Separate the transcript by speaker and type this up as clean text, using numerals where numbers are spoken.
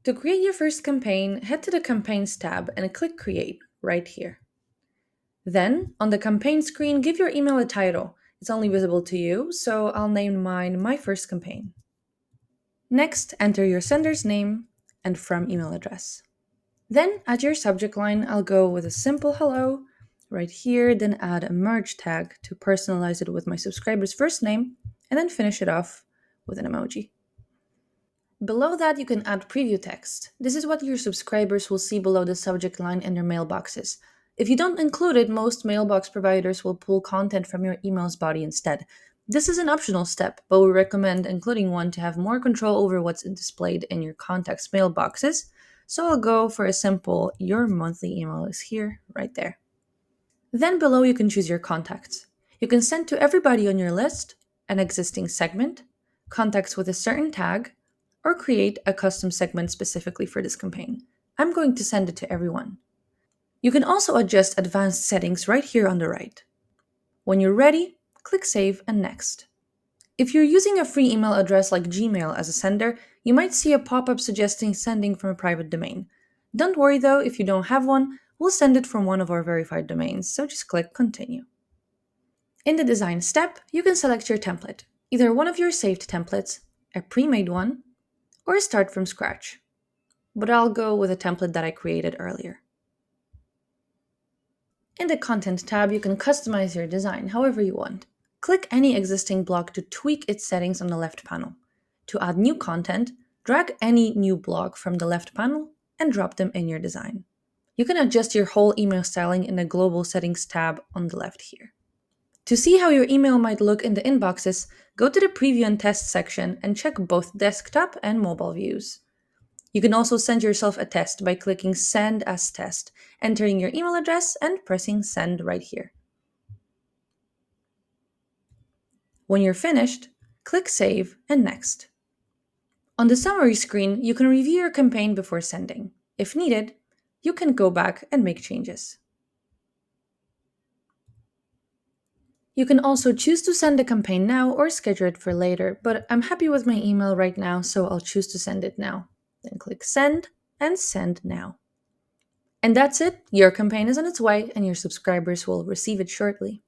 Speaker 1: To create your first campaign, head to the Campaigns tab and click Create right here. Then, on the campaign screen, give your email a title. It's only visible to you, so I'll name mine My First Campaign. Next, enter your sender's name and from email address. Then, add your subject line. I'll go with a simple hello right here, then add a merge tag to personalize it with my subscriber's first name, and then finish it off with an emoji. Below that, you can add preview text. This is what your subscribers will see below the subject line in their mailboxes. If you don't include it, most mailbox providers will pull content from your email's body instead. This is an optional step, but we recommend including one to have more control over what's displayed in your contacts' mailboxes. So I'll go for a simple "Your monthly email is here" right there. Then below you can choose your contacts. You can send to everybody on your list, an existing segment, contacts with a certain tag, or create a custom segment specifically for this campaign. I'm going to send it to everyone. You can also adjust advanced settings right here on the right. When you're ready, click Save and Next. If you're using a free email address like Gmail as a sender, you might see a pop-up suggesting sending from a private domain. Don't worry though, if you don't have one, we'll send it from one of our verified domains, so just click Continue. In the design step, you can select your template, either one of your saved templates, a pre-made one, or start from scratch. But I'll go with a template that I created earlier. In the Content tab, you can customize your design however you want. Click any existing blog to tweak its settings on the left panel. To add new content, drag any new blog from the left panel and drop them in your design. You can adjust your whole email styling in the Global Settings tab on the left here. To see how your email might look in the inboxes, go to the Preview and Test section and check both desktop and mobile views. You can also send yourself a test by clicking Send as Test, entering your email address and pressing Send right here. When you're finished, click Save and Next. On the summary screen, you can review your campaign before sending. If needed, you can go back and make changes. You can also choose to send the campaign now or schedule it for later, but I'm happy with my email right now, so I'll choose to send it now. Then click Send and Send Now. And that's it. Your campaign is on its way and your subscribers will receive it shortly.